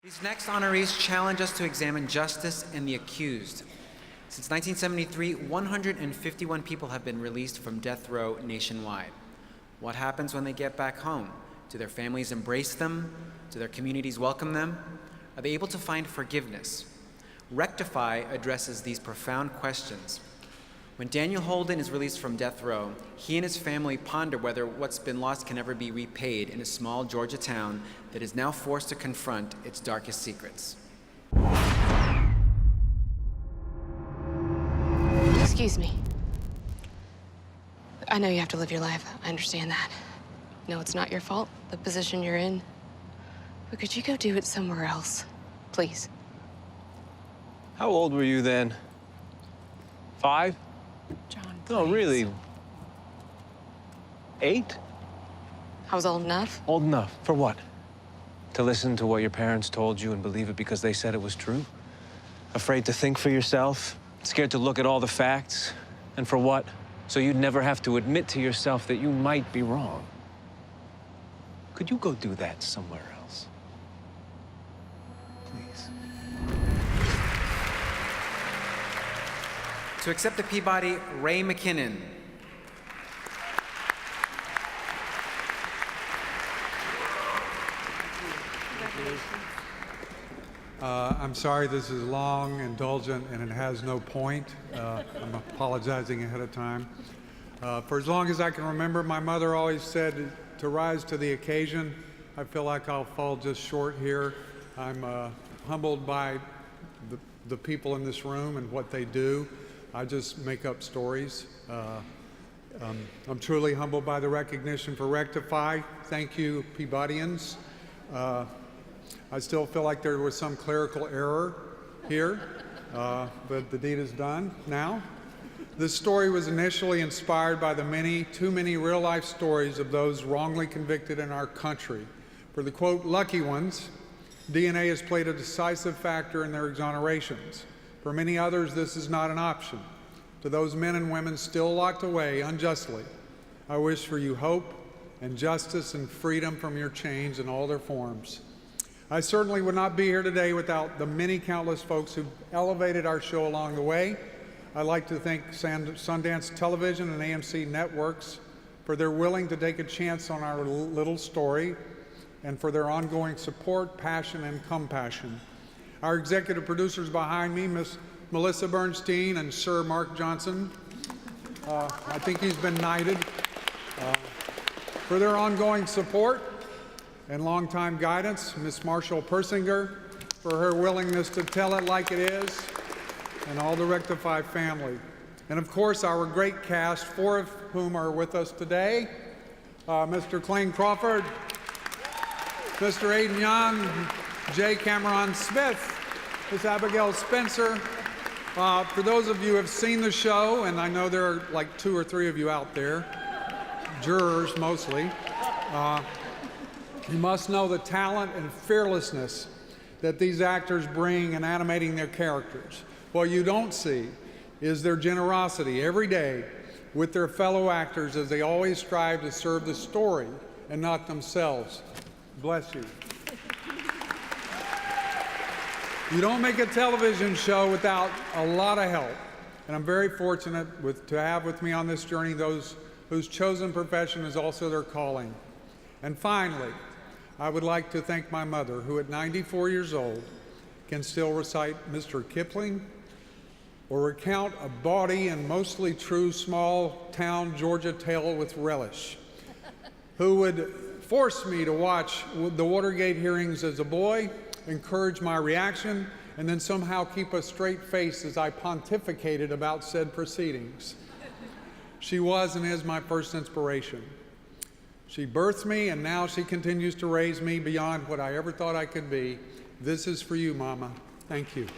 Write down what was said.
These next honorees challenge us to examine justice and the accused. Since 1973, 151 people have been released from death row nationwide. What happens when they get back home? Do their families embrace them? Do their communities welcome them? Are they able to find forgiveness? Rectify addresses these profound questions. When Daniel Holden is released from death row, he and his family ponder whether what's been lost can ever be repaid in a small Georgia town that is now forced to confront its darkest secrets. Excuse me. I know you have to live your life. I understand that. No, it's not your fault, the position you're in. But could you go do it somewhere else, please? How old were you then? 5? John, please. No, really. 8? I was old enough. Old enough. For what? To listen to what your parents told you and believe it because they said it was true? Afraid to think for yourself? Scared to look at all the facts? And for what? So you'd never have to admit to yourself that you might be wrong. Could you go do that somewhere else? Please. To accept the Peabody, Ray McKinnon. I'm sorry this is long, indulgent, and it has no point. I'm apologizing ahead of time. For as long as I can remember, my mother always said to rise to the occasion. I feel like I'll fall just short here. I'm humbled by the people in this room and what they do. I just make up stories. I'm truly humbled by the recognition for Rectify. Thank you, Peabodians. I still feel like there was some clerical error here, but the deed is done now. This story was initially inspired by the too many real-life stories of those wrongly convicted in our country. For the, quote, lucky ones, DNA has played a decisive factor in their exonerations. For many others, this is not an option. To those men and women still locked away unjustly, I wish for you hope and justice and freedom from your chains in all their forms. I certainly would not be here today without the many countless folks who elevated our show along the way. I'd like to thank Sundance Television and AMC Networks for their willing to take a chance on our little story and for their ongoing support, passion, and compassion. Our executive producers behind me, Miss Melissa Bernstein and Sir Mark Johnson. I think he's been knighted. For their ongoing support and longtime guidance, Miss Marshall Persinger, for her willingness to tell it like it is, and all the Rectify family. And of course, our great cast, 4 of whom are with us today. Mr. Clayne Crawford, Mr. Aidan Young, J. Cameron Smith, Miss Abigail Spencer. For those of you who have seen the show, and I know there are like 2 or 3 of you out there, jurors mostly, you must know the talent and fearlessness that these actors bring in animating their characters. What you don't see is their generosity every day with their fellow actors as they always strive to serve the story and not themselves. Bless you. You don't make a television show without a lot of help. And I'm very fortunate to have with me on this journey those whose chosen profession is also their calling. And finally, I would like to thank my mother, who at 94 years old can still recite Mr. Kipling or recount a bawdy and mostly true small-town Georgia tale with relish, who would force me to watch the Watergate hearings as a boy, encourage my reaction, and then somehow keep a straight face as I pontificated about said proceedings. She was and is my first inspiration. She birthed me, and now she continues to raise me beyond what I ever thought I could be. This is for you, Mama. Thank you.